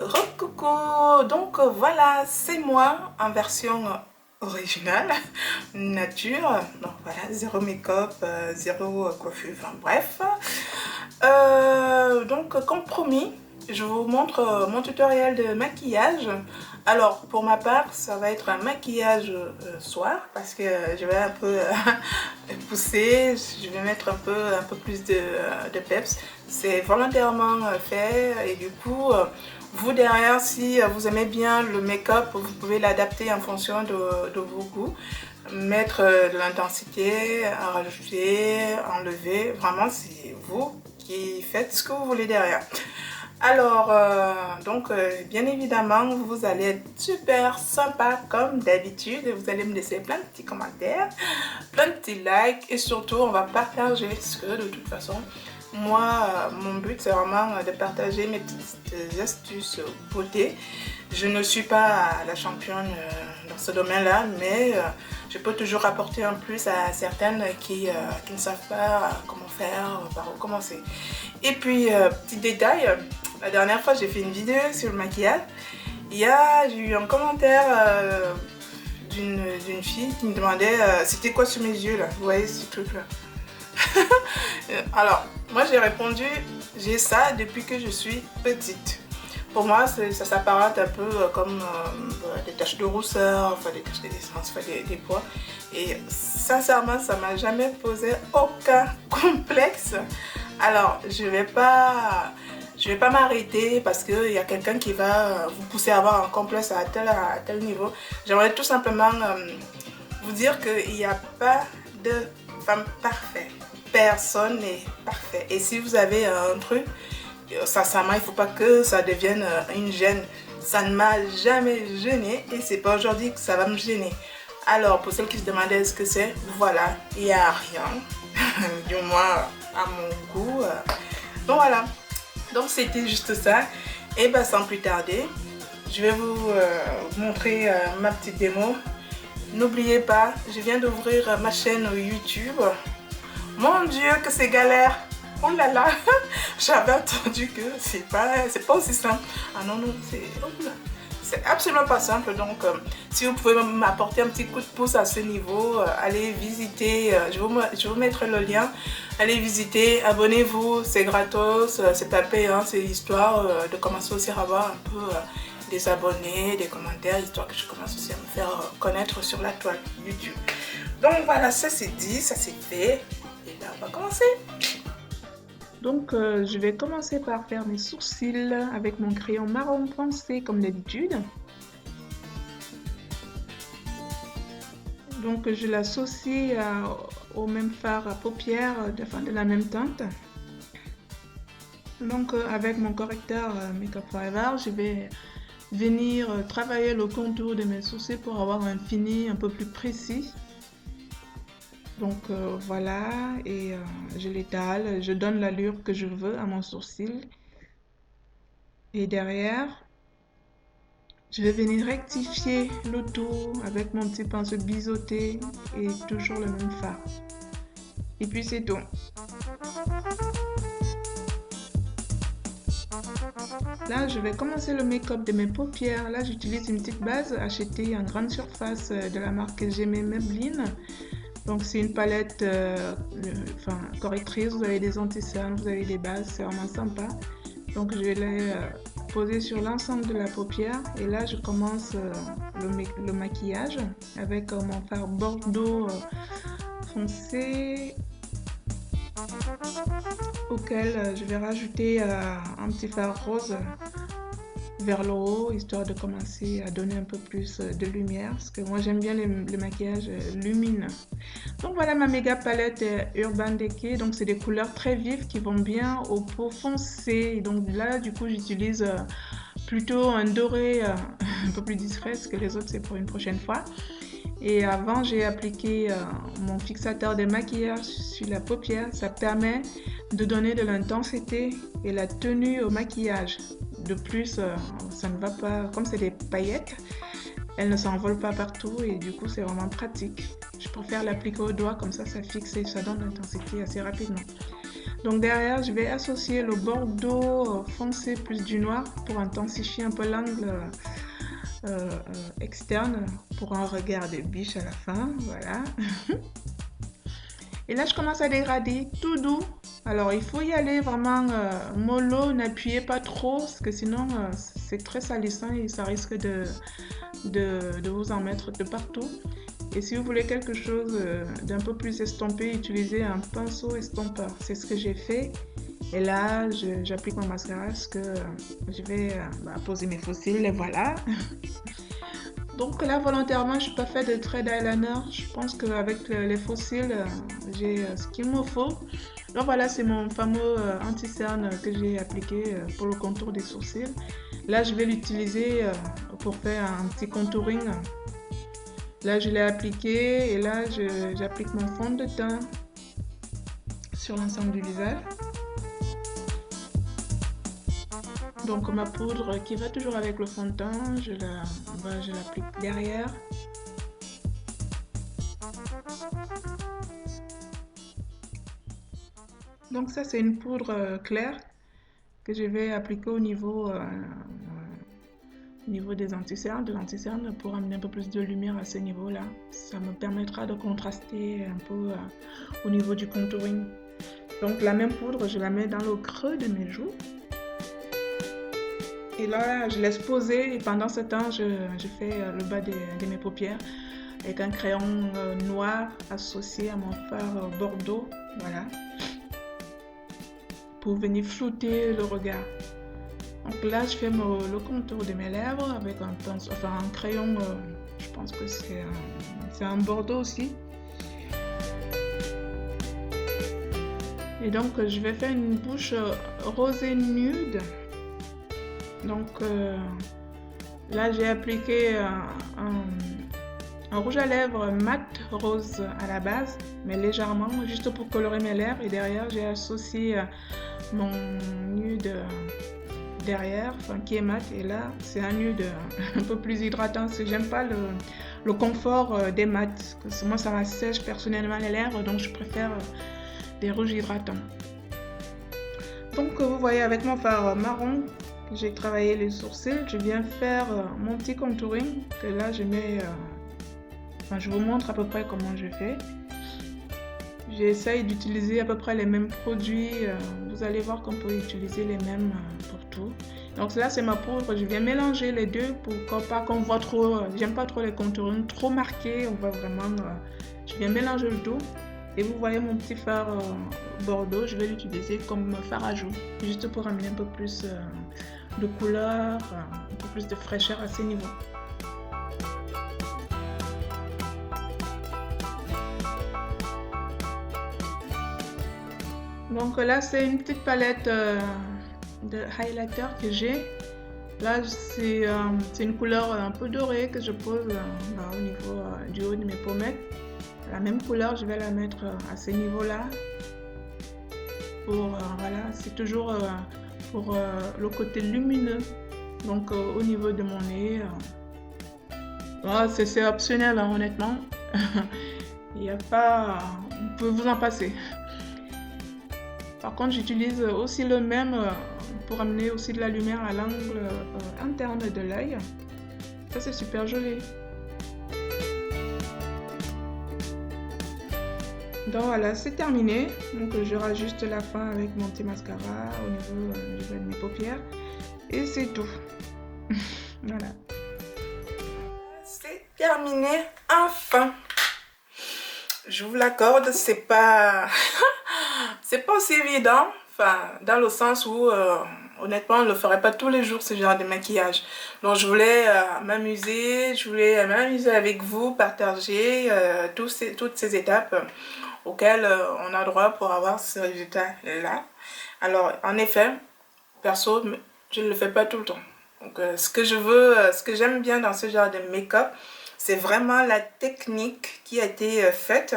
Recoucou, donc voilà, c'est moi en version originale, nature, donc voilà, zéro make-up, zéro coiffure, enfin bref. Donc comme promis, je vous montre mon tutoriel de maquillage. Alors pour ma part, ça va être un maquillage soir parce que je vais un peu pousser, je vais mettre un peu plus de peps. C'est volontairement fait et du coup, vous derrière, si vous aimez bien le make-up, vous pouvez l'adapter en fonction de vos goûts. Mettre de l'intensité, rajouter, enlever, vraiment c'est vous qui faites ce que vous voulez derrière. Alors, bien évidemment, vous allez être super sympa comme d'habitude. Vous allez me laisser plein de petits commentaires, plein de petits likes et surtout, on va partager ce que de toute façon, moi, mon but, c'est vraiment de partager mes petites astuces beauté. Je ne suis pas la championne dans ce domaine-là, mais je peux toujours apporter un plus à certaines qui ne savent pas comment faire, par où commencer. Et puis, petit détail, la dernière fois, j'ai fait une vidéo sur le maquillage. J'ai eu un commentaire d'une fille qui me demandait c'était quoi sur mes yeux là, vous voyez ce truc là. Alors, moi j'ai répondu, j'ai ça depuis que je suis petite. Pour moi, ça s'apparente un peu comme des taches de rousseur, enfin des taches de naissance, enfin des pois. Et sincèrement, ça m'a jamais posé aucun complexe. Alors, je vais pas m'arrêter parce qu'il y a quelqu'un qui va vous pousser à avoir un complexe à tel niveau. J'aimerais tout simplement vous dire qu'il n'y a pas de femme parfaite. Personne n'est parfait. Et si vous avez un truc, sincèrement, il ne faut pas que ça devienne une gêne. Ça ne m'a jamais gêné et c'est pas aujourd'hui que ça va me gêner. Alors, pour celles qui se demandaient ce que c'est, voilà, il n'y a rien. Du moins, à mon goût. Donc voilà. Donc c'était juste ça. Et bien, sans plus tarder, je vais vous montrer ma petite démo. N'oubliez pas, je viens d'ouvrir ma chaîne YouTube. Mon Dieu, que c'est galère! Oh là là! J'avais entendu que c'est pas aussi simple. Ah non, non, c'est absolument pas simple. Donc, si vous pouvez m'apporter un petit coup de pouce à ce niveau, allez visiter. Je vais vous mettre le lien. Allez visiter, abonnez-vous, c'est gratos, c'est pas payant, c'est histoire de commencer aussi à avoir un peu des abonnés, des commentaires, histoire que je commence aussi à me faire connaître sur la toile YouTube. Donc voilà, ça c'est dit, ça c'est fait. Et là, on va commencer. Donc, je vais commencer par faire mes sourcils avec mon crayon marron foncé comme d'habitude. Donc, je l'associe au même fard à paupières de la même teinte. Donc, avec mon correcteur Make-up Forever, je vais venir travailler le contour de mes sourcils pour avoir un fini un peu plus précis. Donc voilà, et je l'étale, je donne l'allure que je veux à mon sourcil. Et derrière, je vais venir rectifier le tout avec mon petit pinceau biseauté et toujours le même fard. Et puis c'est tout. Là, je vais commencer le make-up de mes paupières. Là, j'utilise une petite base achetée en grande surface de la marque J'aimais Maybelline. Donc c'est une palette correctrice, vous avez des anti-cernes, vous avez des bases, c'est vraiment sympa. Donc je vais les poser sur l'ensemble de la paupière et là je commence le maquillage avec mon fard bordeaux foncé auquel je vais rajouter un petit fard rose vers le haut, histoire de commencer à donner un peu plus de lumière, parce que moi j'aime bien le maquillage lumineux. Donc voilà ma méga palette Urban Decay, donc c'est des couleurs très vives qui vont bien aux peaux foncées, et donc là du coup j'utilise plutôt un doré un peu plus discret, parce que les autres c'est pour une prochaine fois. Et avant j'ai appliqué mon fixateur de maquillage sur la paupière, ça permet de donner de l'intensité et la tenue au maquillage. De plus, ça ne va pas, comme c'est des paillettes, elles ne s'envolent pas partout et du coup c'est vraiment pratique. Je préfère l'appliquer au doigt, comme ça fixe et ça donne l'intensité assez rapidement. Donc derrière, je vais associer le bordeaux foncé plus du noir pour intensifier un peu l'angle externe pour un regard de biche à la fin. Voilà. Et là, je commence à dégrader tout doux. Alors, il faut y aller vraiment mollo, n'appuyez pas trop, parce que sinon, c'est très salissant et ça risque de vous en mettre de partout. Et si vous voulez quelque chose d'un peu plus estompé, utilisez un pinceau estompeur. C'est ce que j'ai fait. Et là, j'applique mon mascara parce que je vais poser mes faux cils et voilà. Donc là, volontairement, je n'ai pas fait de trait d'eyeliner. Je pense qu'avec les faux cils, j'ai ce qu'il me faut. Donc voilà, c'est mon fameux anti-cerne que j'ai appliqué pour le contour des sourcils. Là, je vais l'utiliser pour faire un petit contouring. Là, je l'ai appliqué et là, j'applique mon fond de teint sur l'ensemble du visage. Donc ma poudre qui va toujours avec le fond de teint, je l'applique derrière. Donc ça c'est une poudre claire que je vais appliquer au niveau des anti-cernes, de l'anti-cerne pour amener un peu plus de lumière à ce niveau-là. Ça me permettra de contraster un peu au niveau du contouring. Donc la même poudre, je la mets dans le creux de mes joues. Et là, je laisse poser et pendant ce temps, je fais le bas de mes paupières avec un crayon noir associé à mon fard bordeaux, voilà, pour venir flouter le regard. Donc là, je fais le contour de mes lèvres avec un pinceau, enfin un crayon, je pense que c'est un bordeaux aussi. Et donc, je vais faire une bouche rosée nude. Donc là, j'ai appliqué un rouge à lèvres mat rose à la base, mais légèrement, juste pour colorer mes lèvres. Et derrière, j'ai associé mon nude derrière, enfin, qui est mat. Et là, c'est un nude un peu plus hydratant, parce que j'aime pas le confort des mats. Parce que moi, ça m'assèche personnellement les lèvres, donc je préfère des rouges hydratants. Donc, vous voyez, avec mon fard marron, j'ai travaillé les sourcils, je viens faire mon petit contouring, que là je mets, je vous montre à peu près comment je fais. J'essaye d'utiliser à peu près les mêmes produits, vous allez voir qu'on peut utiliser les mêmes pour tout. Donc là c'est ma poudre, je viens mélanger les deux pour pas qu'on voit trop, j'aime pas trop les contourings trop marqués, on voit vraiment, je viens mélanger le tout. Et vous voyez mon petit fard bordeaux, je vais l'utiliser comme fard à joues, juste pour amener un peu plus de couleur, un peu plus de fraîcheur à ces niveaux. Donc là c'est une petite palette de highlighter que j'ai. Là c'est une couleur un peu dorée que je pose au niveau du haut de mes pommettes. La même couleur, je vais la mettre à ce niveau-là. Pour voilà, c'est toujours pour le côté lumineux. Donc au niveau de mon nez, c'est optionnel hein, honnêtement. Il n'y a pas, vous pouvez vous en passer. Par contre, j'utilise aussi le même pour amener aussi de la lumière à l'angle interne de l'œil. Ça c'est super joli. Donc voilà, c'est terminé. Donc je rajuste la fin avec mon petit mascara au niveau de mes paupières. Et c'est tout. Voilà. C'est terminé, enfin. Je vous l'accorde, c'est pas c'est pas aussi évident. Enfin, dans le sens où honnêtement, on ne le ferait pas tous les jours ce genre de maquillage. Donc je voulais m'amuser, avec vous, partager toutes ces étapes auxquelles on a droit pour avoir ce résultat-là. Alors en effet, perso, je ne le fais pas tout le temps. Donc ce que j'aime bien dans ce genre de make-up, c'est vraiment la technique qui a été faite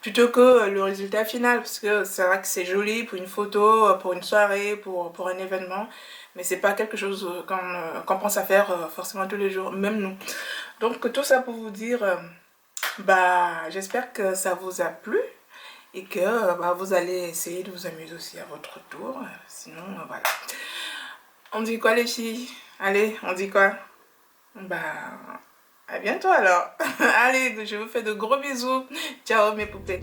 plutôt que le résultat final, parce que c'est vrai que c'est joli pour une photo, pour une soirée, pour un événement, mais c'est pas quelque chose qu'on pense à faire forcément tous les jours, même nous. Donc tout ça pour vous dire, j'espère que ça vous a plu et que bah, vous allez essayer de vous amuser aussi à votre tour. Sinon, voilà. On dit quoi les filles? Allez, on dit quoi? Bah, à bientôt alors. Allez, je vous fais de gros bisous. Ciao mes poupées.